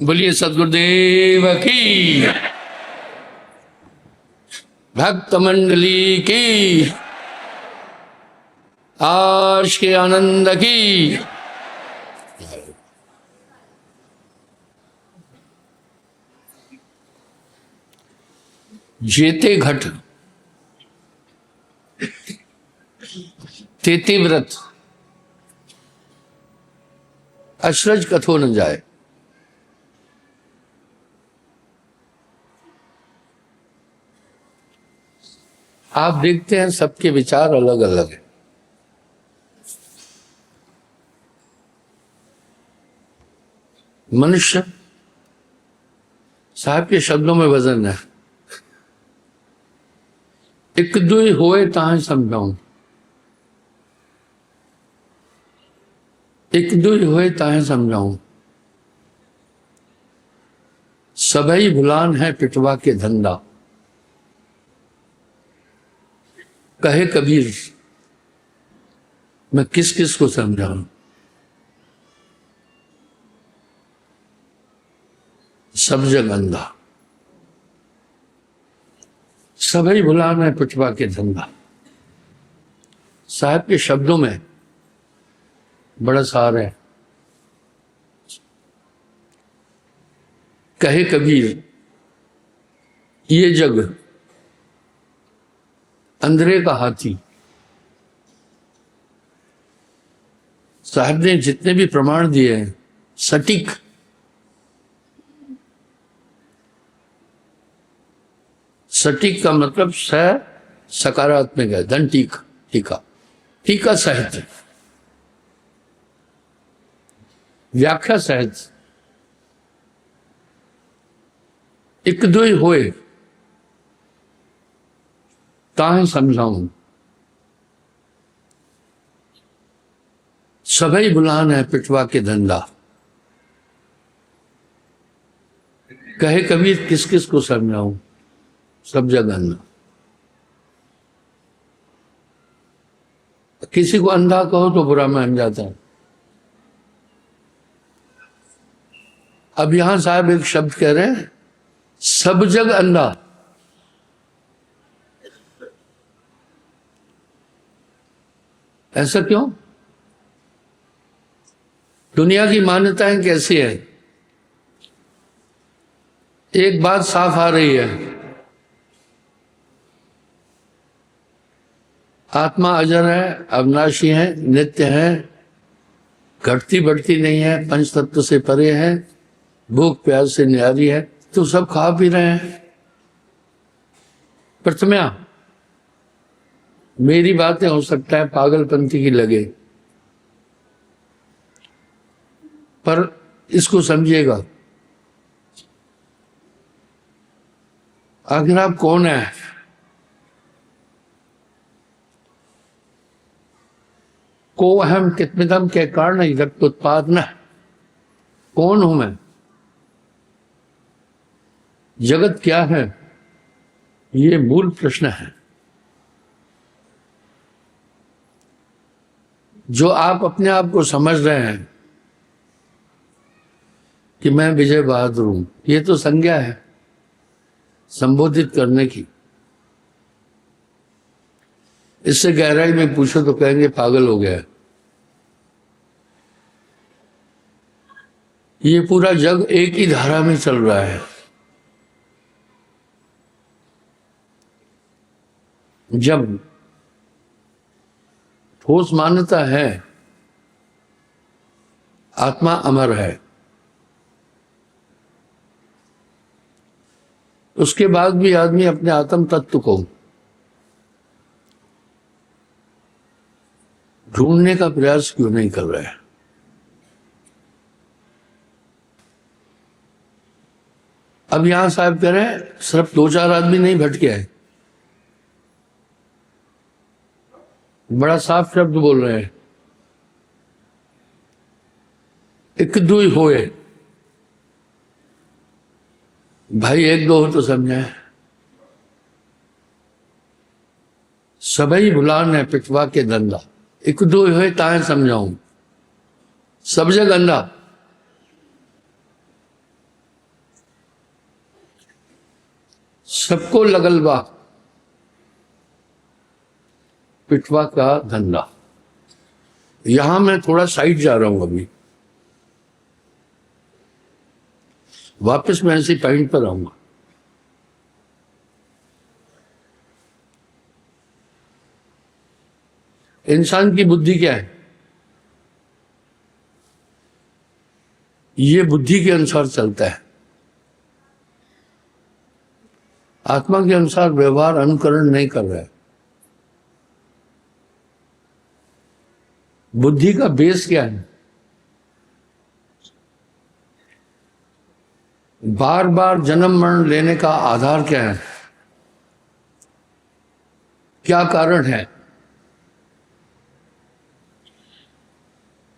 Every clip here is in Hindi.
बोलिए सदगुरुदेव की, भक्त मंडली की, आर्ष के आनंद की। जेते घट तेते व्रत, अश्रज कथो न जाए। आप देखते हैं सबके विचार अलग अलग हैं। मनुष्य साहब के शब्दों में वजन है, एक दुई होए ताहे समझाऊं, एक दुई होए ताहे समझाऊं, सबई भुलान है पिटवा के धंधा। कहे कबीर मैं किस किस को समझाऊं, सब जग अंधा, सबई भुलान है पिटवा के धंधा। साहब के शब्दों में बड़ा सार है। कहे कबीर ये जग अंधेरे का हाथी। साहब ने जितने भी प्रमाण दिए हैं सटीक, सटीक का मतलब सकारात्मक है, धन टीका, टीका टीका साहित्य, व्याख्या साहित्य। एक दुई होए ताहे समझाऊं, सबई बुलान है पिटवा के धंधा। कहे कबीर किस किस को समझाऊं, सब जगह अंधा। किसी को अंधा कहो तो बुरा मान जाता है। अब यहां साहब एक शब्द कह रहे हैं, सब जग अंधा। ऐसा क्यों? दुनिया की मान्यताएं कैसी है? एक बात साफ आ रही है, आत्मा अजर है, अविनाशी है, नित्य है, घटती बढ़ती नहीं है, पंच तत्व से परे है, भूख प्यास से न्यारी है। तो सब खा पी रहे हैं। प्रथम्या मेरी बातें हो सकता है पागलपंथी की लगे, पर इसको समझिएगा। आखिर आप कौन है? को अहम कितमिदम के कारण जगत उत्पादन। कौन हूं मैं? जगत क्या है? ये मूल प्रश्न है जो आप अपने आप को समझ रहे हैं कि मैं विजय बहादुर हूं। ये तो संज्ञा है संबोधित करने की। इससे गहराई में पूछो तो कहेंगे पागल हो गया। ये पूरा जग एक ही धारा में चल रहा है। जब ठोस मान्यता है आत्मा अमर है, उसके बाद भी आदमी अपने आत्म तत्व को ढूंढने का प्रयास क्यों नहीं कर रहा है? अब यहां साहब कह रहे हैं सिर्फ दो चार आदमी नहीं भटके हैं, बड़ा साफ शब्द बोल रहे हैं। एक दुई होए, भाई एक दो हो तो समझे। सबई भुलान है पिटवा के धंधा। एक दो होए ताहे समझाऊं, सब जग अंधा। सबको लगलवा पिटवा का धंधा। यहां मैं थोड़ा साइड जा रहा हूं, अभी वापस मैं ऐसे पॉइंट पर आऊंगा। इंसान की बुद्धि क्या है? ये बुद्धि के अनुसार चलता है। आत्मा के अनुसार व्यवहार अनुकरण नहीं कर रहा है। बुद्धि का बेस क्या है? बार बार जन्म मरण लेने का आधार क्या है? क्या कारण है?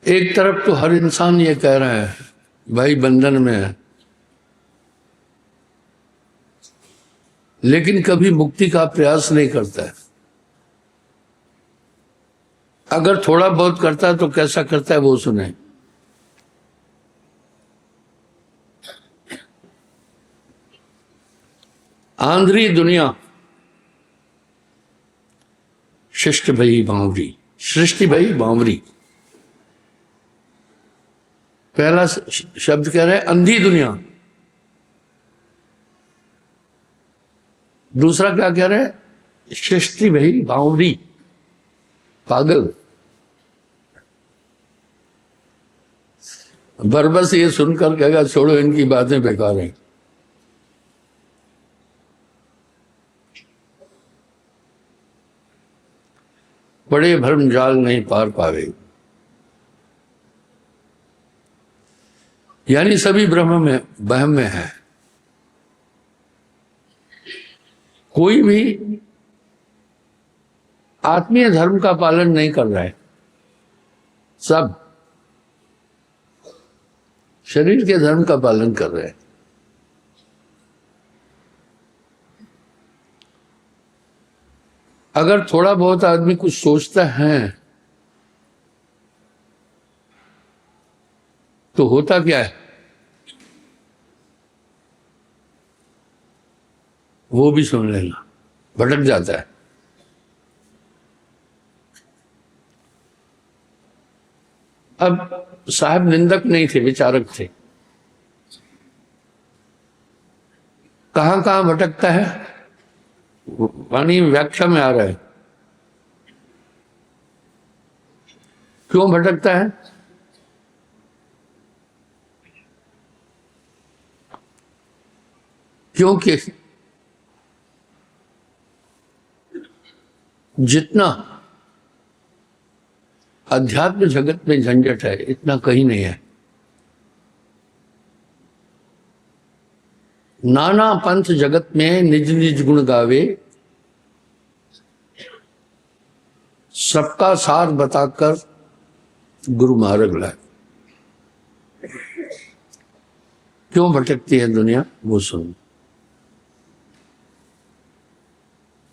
एक तरफ तो हर इंसान ये कह रहा है भाई बंधन में है, लेकिन कभी मुक्ति का प्रयास नहीं करता है। अगर थोड़ा बहुत करता है तो कैसा करता है वो सुने। आंध्री दुनिया शिष्ट भई बावरी, सृष्टि भई बावरी। पहला शब्द कह रहे हैं अंधी दुनिया, दूसरा क्या कह रहे हैं? सृष्टि भई बावरी, पागल। बरबस ये सुनकर कहेगा छोड़ो इनकी बातें बेकार हैं। बड़े भ्रम जाल नहीं पार पावे, यानी सभी ब्रह्म में वहम में है। कोई भी आत्मीय धर्म का पालन नहीं कर रहा है, सब शरीर के धर्म का पालन कर रहे हैं। अगर थोड़ा बहुत आदमी कुछ सोचता है तो होता क्या है? वो भी सुन लेना, भटक जाता है। अब साहब निंदक नहीं थे, विचारक थे। कहां कहां भटकता है? वाणी व्याख्या में आ रहा है। क्यों भटकता है? क्योंकि जितना अध्यात्म जगत में झंझट है इतना कहीं नहीं है। नाना पंथ जगत में निज निज गुण गावे, सबका सार बताकर गुरु मार्ग लाए। क्यों भटकती है दुनिया वो सुन।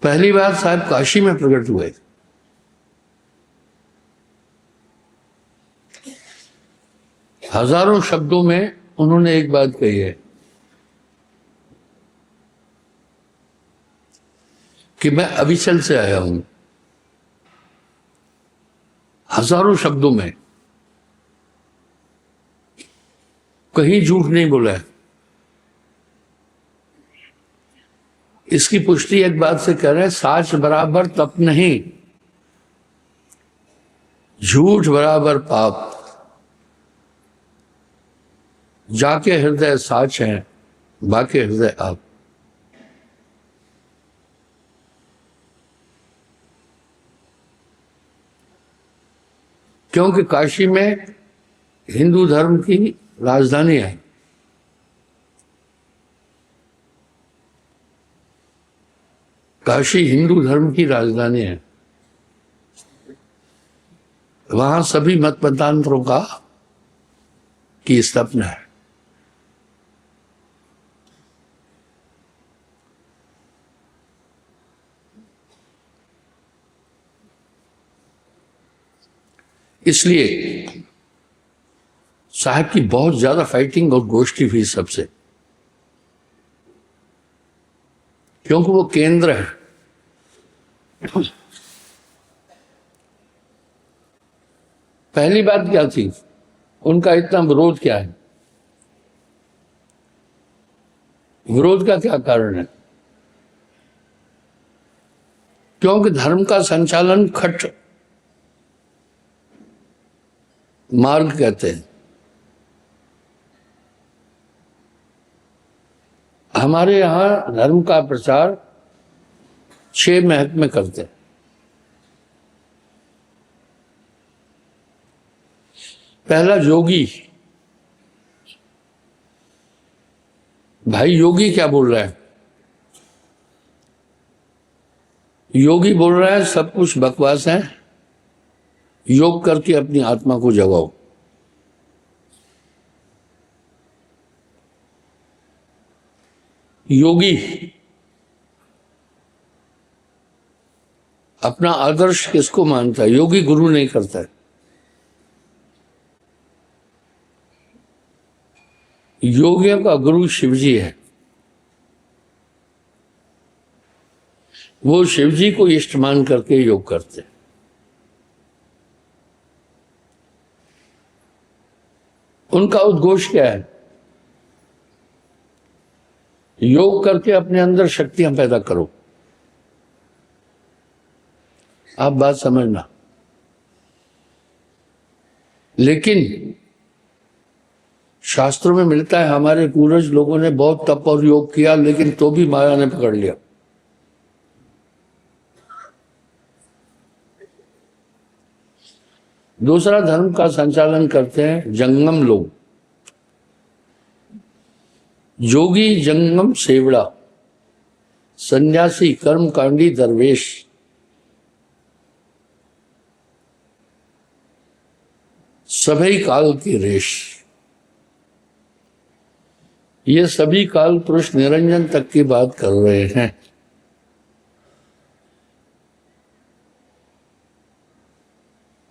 पहली बार साहब काशी में प्रकट हुए। हजारों शब्दों में उन्होंने एक बात कही है कि मैं अविचल से आया हूं। हजारों शब्दों में, कहीं झूठ नहीं बोला है। इसकी पुष्टि एक बात से कह रहे हैं, साच बराबर तप नहीं, झूठ बराबर पाप। जाके हृदय साच है, बाके हृदय आप। क्योंकि काशी में हिंदू धर्म की राजधानी है। काशी हिंदू धर्म की राजधानी है। वहां सभी मत मतांतरों का की स्थापना है। इसलिए साहब की बहुत ज्यादा फाइटिंग और गोष्ठी हुई सबसे। क्योंकि वो केंद्र है। पहली बात क्या थी, उनका इतना विरोध क्या है? विरोध का क्या कारण है? क्योंकि धर्म का संचालन खट मार्ग कहते हैं। हमारे यहां धर्म का प्रचार 6 महत्व में करते हैं। पहला, योगी। भाई योगी क्या बोल रहा है? योगी बोल रहा है सब कुछ बकवास है, योग करके अपनी आत्मा को जगाओ। योगी अपना आदर्श किसको मानता है? योगी गुरु नहीं करता है। योगियों का गुरु शिवजी है। वो शिवजी को इष्ट मान करके योग करते हैं। उनका उद्घोष क्या है? योग करके अपने अंदर शक्तियां पैदा करो। आप बात समझना। लेकिन शास्त्रों में मिलता है हमारे पूर्वज लोगों ने बहुत तप और योग किया, लेकिन तो भी माया ने पकड़ लिया। दूसरा, धर्म का संचालन करते हैं जंगम लोग। जोगी, जंगम, सेवड़ा, सन्यासी, कर्मकांडी, दरवेश, सभी काल की रेश। ये सभी काल पुरुष निरंजन तक की बात कर रहे हैं।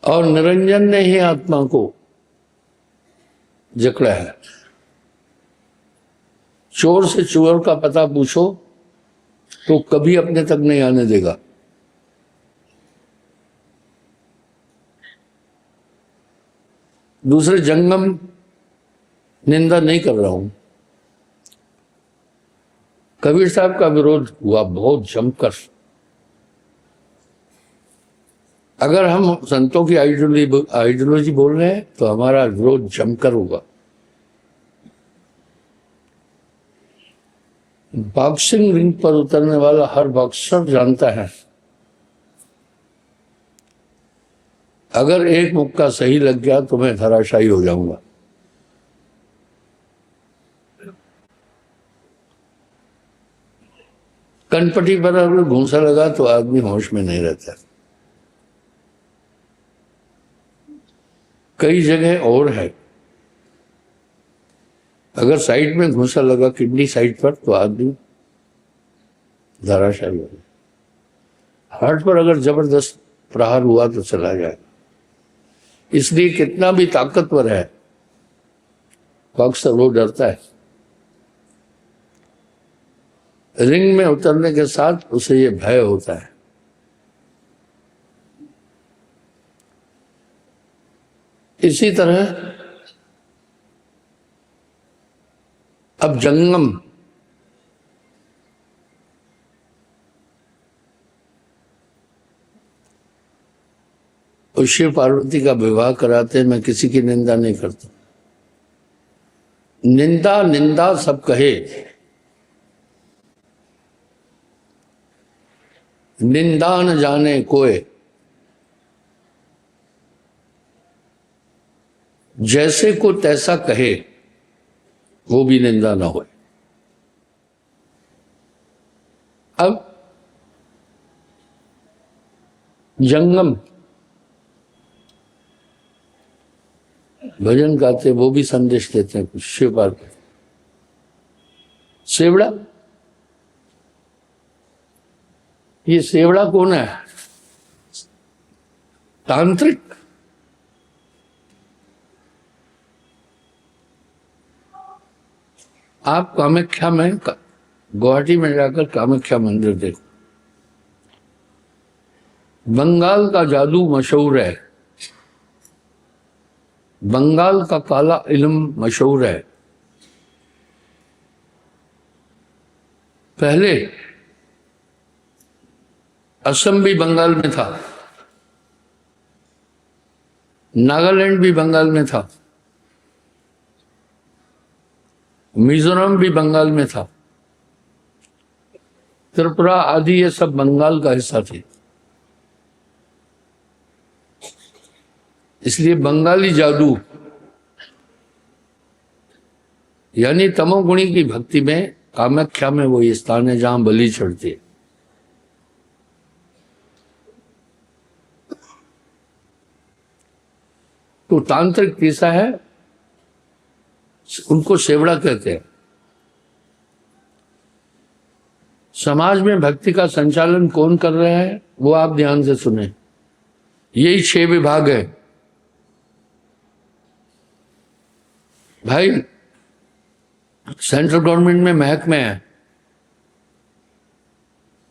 और निरंजन ने ही आत्मा को जकड़ा है। चोर से चोर का पता पूछो तो कभी अपने तक नहीं आने देगा। दूसरे, जंगम निंदा नहीं कर रहा हूं। कबीर साहब का विरोध हुआ बहुत जमकर। अगर हम संतों की आइडियोलॉजी बोल रहे हैं तो हमारा विरोध जमकर होगा। बॉक्सिंग रिंग पर उतरने वाला हर बॉक्सर जानता है अगर एक मुक्का सही लग गया तो मैं धराशायी हो जाऊंगा। कनपट्टी पर अगर घूंसा लगा तो आदमी होश में नहीं रहता। कई जगह और है, अगर साइड में घूंसा लगा किडनी साइड पर तो आदमी धराशायी हो जाए। हार्ट पर अगर जबरदस्त प्रहार हुआ तो चला जाएगा। इसलिए कितना भी ताकतवर है बॉक्सर, वो डरता है। रिंग में उतरने के साथ उसे ये भय होता है। इसी तरह अब जंगम, शिव पार्वती का विवाह कराते, मैं किसी की निंदा नहीं करता। निंदा निंदा सब कहे, निंदा न जाने कोय, जैसे को तैसा कहे वो भी निंदा ना हो। अब जंगम भजन गाते, वो भी संदेश देते हैं कुछ शिव पार्वती। सेवड़ा, ये सेवड़ा कौन है? तांत्रिक। आप कामाख्या में गुवाहाटी में जाकर कामाख्या मंदिर देखो। बंगाल का जादू मशहूर है, बंगाल का काला इल्म मशहूर है। पहले असम भी बंगाल में था, नागालैंड भी बंगाल में था, मिजोरम भी बंगाल में था, त्रिपुरा आदि ये सब बंगाल का हिस्सा थे। इसलिए बंगाली जादू यानी तमोगुणी की भक्ति में कामाख्या में वो स्थान है जहां बलि चढ़ती है। तो तांत्रिक तीसा है, उनको सेवड़ा कहते हैं। समाज में भक्ति का संचालन कौन कर रहा है वो आप ध्यान से सुने। यही 6 विभाग है भाई। सेंट्रल गवर्नमेंट में महकमे है,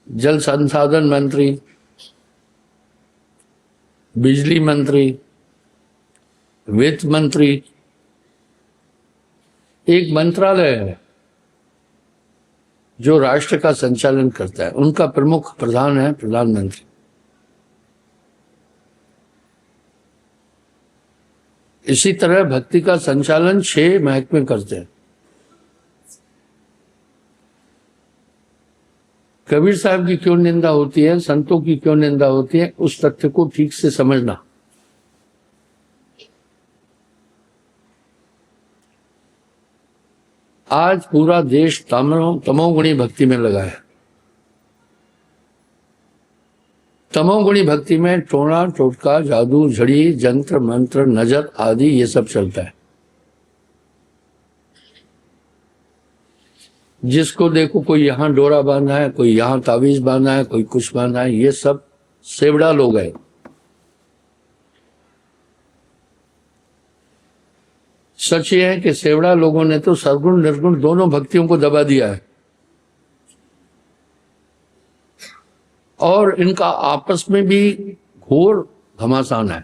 जल संसाधन मंत्री, बिजली मंत्री, वित्त मंत्री, एक मंत्रालय है जो राष्ट्र का संचालन करता है, उनका प्रमुख प्रधान है प्रधानमंत्री। इसी तरह भक्ति का संचालन 6 महकमे करते हैं। कबीर साहब की क्यों निंदा होती है, संतों की क्यों निंदा होती है, उस तथ्य को ठीक से समझना। आज पूरा देश तमोगुणी भक्ति में लगा है। तमोगुणी भक्ति में टोना टोटका, जादू, झड़ी, जंत्र मंत्र, नजर आदि ये सब चलता है। जिसको देखो कोई यहां डोरा बांधा है, कोई यहां तावीज बांधा है, कोई कुछ बांधा है, ये सब सेवड़ा लोग हैं। सच ये है कि सेवड़ा लोगों ने तो सरगुण निर्गुण दोनों भक्तियों को दबा दिया है और इनका आपस में भी घोर घमासान है।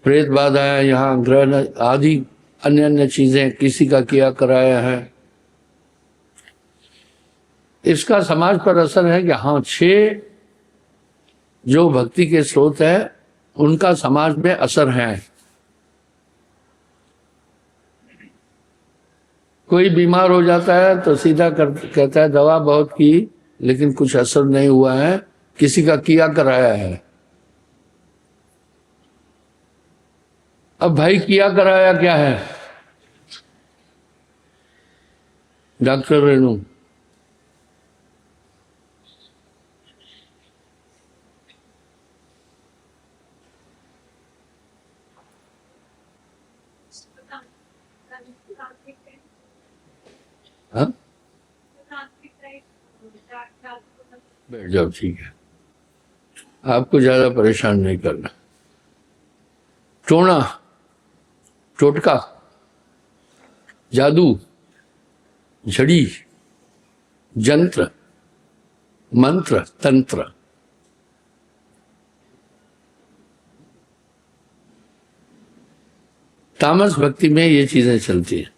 प्रेत बाधा है, यहाँ ग्रह आदि अन्य अन्य चीजें किसी का किया कराया है। इसका समाज पर असर है कि हाँ 6 जो भक्ति के स्रोत है उनका समाज में असर है। कोई बीमार हो जाता है तो सीधा कहता है दवा बहुत की लेकिन कुछ असर नहीं हुआ है, किसी का किया कराया है। अब भाई किया कराया क्या है? डॉक्टर रेणु, हाँ बैठ जाओ, ठीक है, आपको ज्यादा परेशान नहीं करना। टोना टोटका, जादू, झड़ी, जंत्र मंत्र, तंत्र, तामस भक्ति में ये चीजें चलती हैं।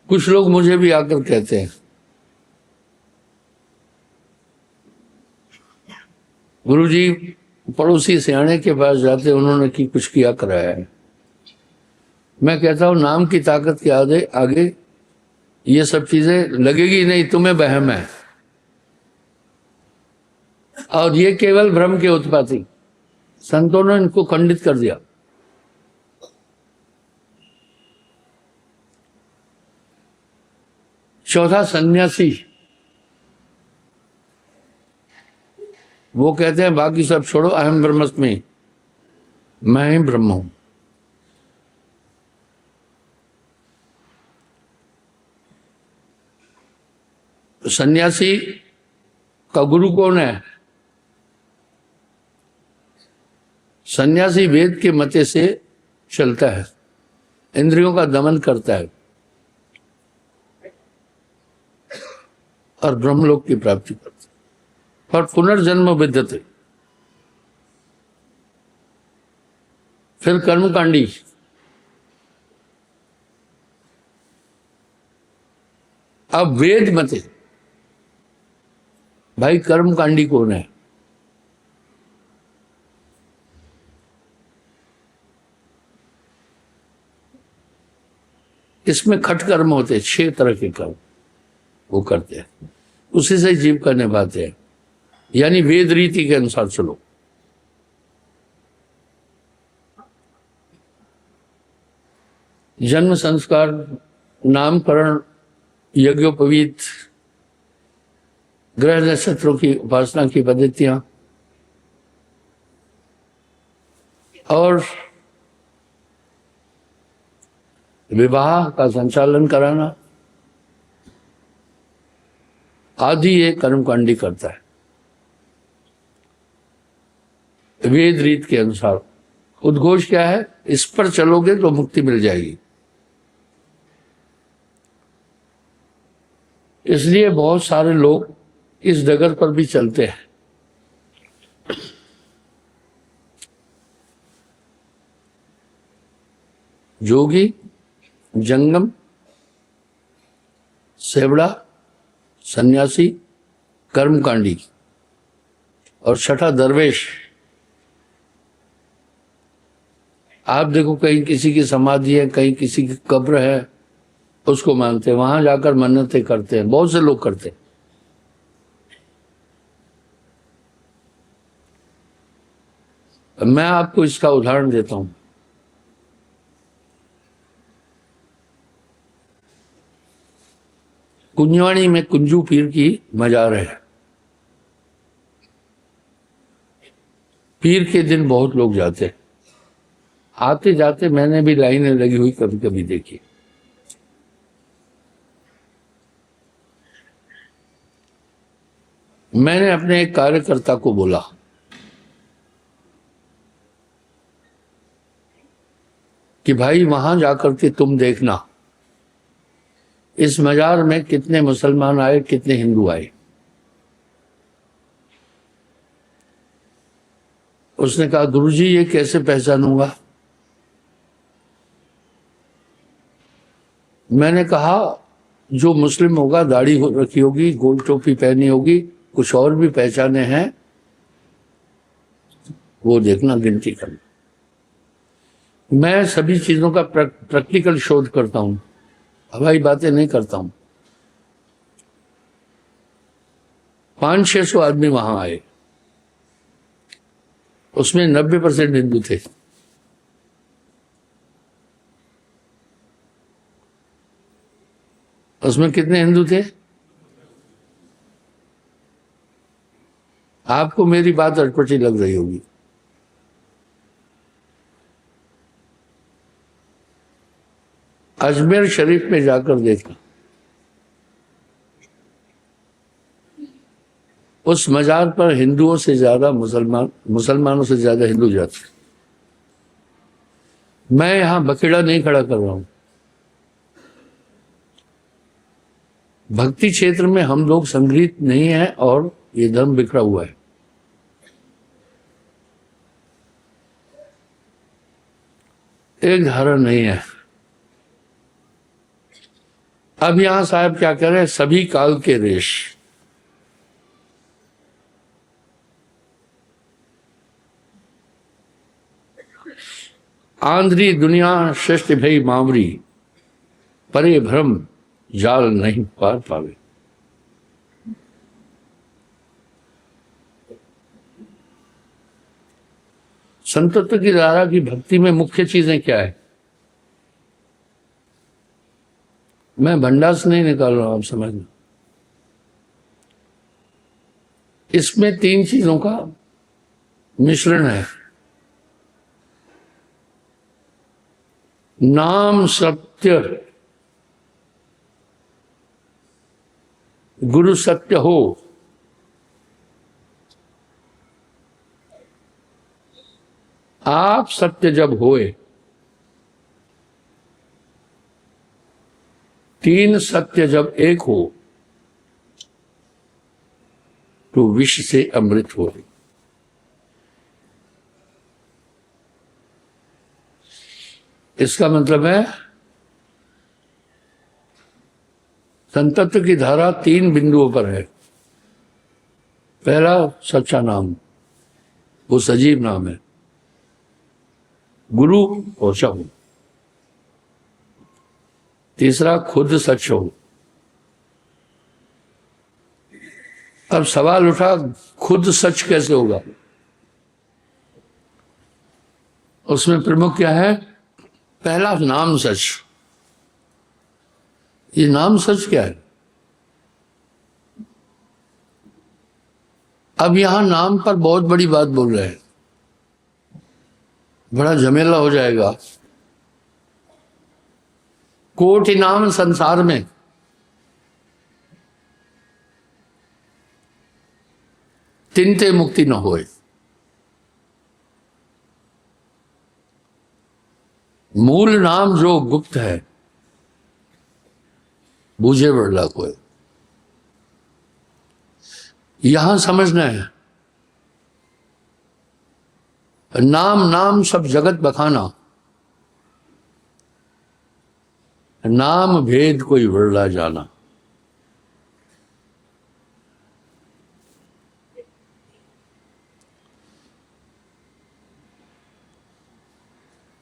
कुछ लोग मुझे भी आकर कहते हैं गुरुजी पड़ोसी सियाने के पास जाते, उन्होंने की कुछ किया कराया है। मैं कहता हूं नाम की ताकत के आगे ये सब चीजें लगेगी नहीं, तुम्हें वहम है और ये केवल भ्रम के उत्पत्ति। संतों ने इनको खंडित कर दिया। चौथा सन्यासी, वो कहते हैं बाकी सब छोड़ो, अहम ब्रह्मस्मि, मैं ही ब्रह्म हूं। सन्यासी का गुरु कौन है? सन्यासी वेद के मते से चलता है, इंद्रियों का दमन करता है और ब्रह्मलोक की प्राप्ति करता है। और पुनर्जन्म विद्यते, फिर कर्मकांडी। अब वेद मते, भाई कर्मकांडी कौन है? इसमें खट कर्म होते हैं, 6 तरह के कर्म वो करते हैं, उसी से जीविका निभाते हैं। यानी वेद रीति के अनुसार चलो। जन्म संस्कार, नामकरण, यज्ञोपवीत, ग्रह नक्षत्रों की उपासना की पद्धतियां और विवाह का संचालन कराना आदि ये कर्मकांडी करता है वेद रीत के अनुसार। उद्घोष क्या है? इस पर चलोगे तो मुक्ति मिल जाएगी। इसलिए बहुत सारे लोग इस डगर पर भी चलते हैं। जोगी, जंगम, सेवड़ा, सन्यासी, कर्मकांडी और छठा दरवेश। आप देखो कहीं किसी की समाधि है, कहीं किसी की कब्र है, उसको मानते हैं, वहां जाकर मन्नतें करते हैं, बहुत से लोग करते हैं। मैं आपको इसका उदाहरण देता हूं। कुंजवाणी में कुंजू पीर की मजार है। पीर के दिन बहुत लोग जाते हैं, आते जाते मैंने भी लाइनें लगी हुई कभी कभी देखी। मैंने अपने एक कार्यकर्ता को बोला, कि भाई वहां जाकर के तुम देखना इस मजार में कितने मुसलमान आए, कितने हिंदू आए। उसने कहा, गुरुजी ये कैसे पहचानूंगा? मैंने कहा, जो मुस्लिम होगा, दाढ़ी रखी होगी, गोल टोपी पहनी होगी, कुछ और भी पहचाने हैं, वो देखना, गिनती करना। मैं सभी चीजों का प्रैक्टिकल शोध करता हूं, हवाई बातें नहीं करता हूं। 500-600 आदमी वहां आए, उसमें 90% हिंदू थे। उसमें कितने हिंदू थे? आपको मेरी बात अटपटी लग रही होगी। अजमेर शरीफ में जाकर देखना, उस मजार पर हिंदुओं से ज्यादा मुसलमानों से ज्यादा हिंदू जाते। मैं यहां बखेड़ा नहीं खड़ा कर रहा हूं। भक्ति क्षेत्र में हम लोग संग्रहित नहीं है और ये धर्म बिखरा हुआ है। एक धारा नहीं है। अब यहां साहब क्या कह रहे हैं? सभी काल के रेश। आंध्री दुनिया श्रेष्ठ भई मावरी, परे भ्रम जाल नहीं पार पावे। संतत्व की धारा की भक्ति में मुख्य चीजें क्या है? मैं भंडास नहीं निकाल रहा हूं, आप समझना। इसमें 3 चीजों का मिश्रण है। नाम सत्य, गुरु सत्य हो, आप सत्य जब होए तीन सत्य जब एक हो तो विष से अमृत हो। इसका मतलब है संतत्व की धारा तीन बिंदुओं पर है। पहला सच्चा नाम, वो सजीव नाम है, गुरु और शब्द। तीसरा खुद सच हो। अब सवाल उठा खुद सच कैसे होगा? उसमें प्रमुख क्या है? पहला नाम सच। ये नाम सच क्या है? अब यहां नाम पर बहुत बड़ी बात बोल रहे हैं, बड़ा झमेला हो जाएगा। कोटि नाम संसार में, तिनते मुक्ति न होए। मूल नाम जो गुप्त है, बूझे बड़ला कोई। यहां समझना है, नाम नाम सब जगत बखाना, नाम भेद कोई बड़ला जाना।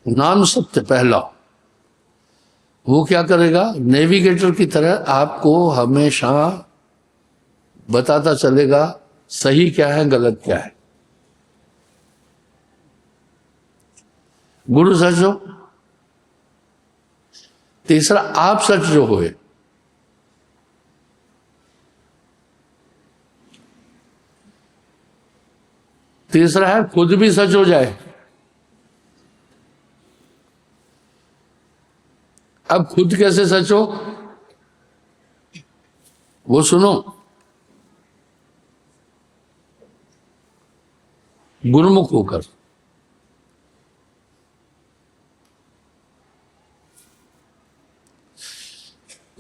नाम सत्य पहला, वो क्या करेगा? नेविगेटर की तरह आपको हमेशा बताता चलेगा सही क्या है, गलत क्या है। गुरु सच हो। तीसरा आप सच जो होए। तीसरा है खुद भी सच हो जाए। अब खुद कैसे सच हो वो सुनो। गुरुमुख होकर।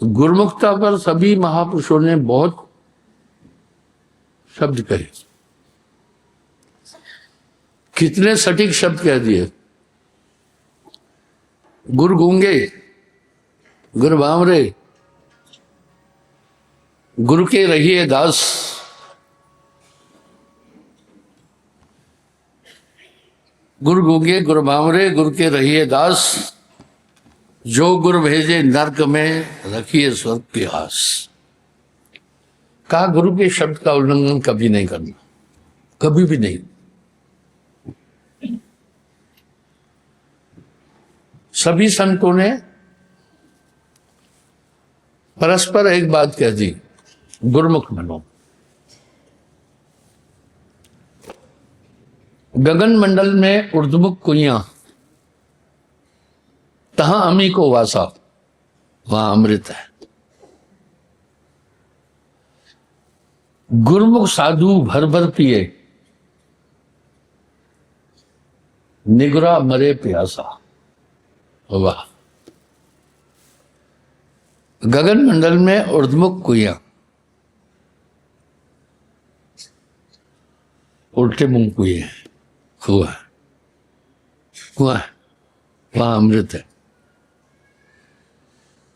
गुरुमुखता पर सभी महापुरुषों ने बहुत शब्द कहे, कितने सटीक शब्द कह दिए। गुरु गूंगे, गुरु बामरे, गुरु के रहिए दास। गुरु गूंगे, गुरु बामरे, गुरु के रहिए दास। जो गुरु भेजे नर्क में रखिए स्वर्ग की आस। कहा गुरु के शब्द का उल्लंघन कभी नहीं करना, कभी भी नहीं। सभी संतों ने परस्पर एक बात कह दी, गुरुमुख बनो। गगन मंडल में उर्दमुख कुइयां, तहां अमी को वासा, वहां अमृत है। गुरुमुख साधु भर भर पिए, निगरा मरे प्यासा। वाह। गगन मंडल में उर्दमुख कुइयां, उल्टे मुंह कुएं, कुआं कुआं, वहां अमृत है।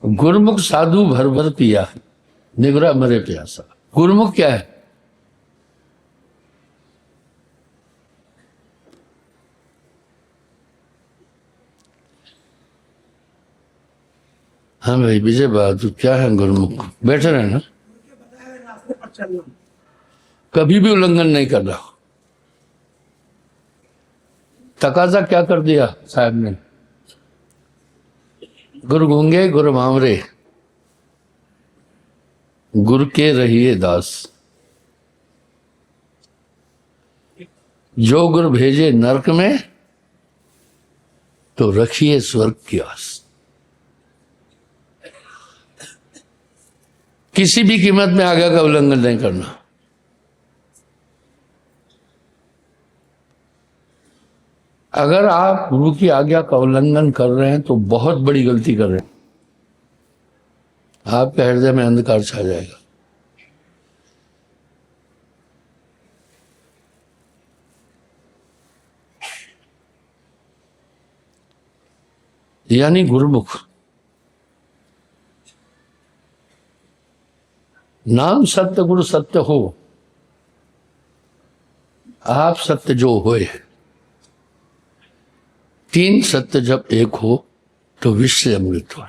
गुरुमुख साधु भर भर पिया, निगरा मरे प्यासा। गुरुमुख क्या है? हाँ भाई विजय बहादुर, क्या है गुरुमुख? बैठे रहना, कभी भी उल्लंघन नहीं कर रहा। तकाजा क्या कर दिया साहब ने? गुरु गूंगे, गुरु बामरे, गुरु के रहिए दास। जो गुरु भेजे नरक में तो रखिए स्वर्ग की आस। किसी भी कीमत में आज्ञा का उल्लंघन नहीं करना। अगर आप गुरु की आज्ञा का उल्लंघन कर रहे हैं तो बहुत बड़ी गलती कर रहे हैं। आपके हृदय में अंधकार छा जाएगा। यानी गुरुमुख, नाम सत्य गुरु सत्य हो, आप सत्य जो होए, तीन सत्य जब एक हो तो विश्व अमृत हो।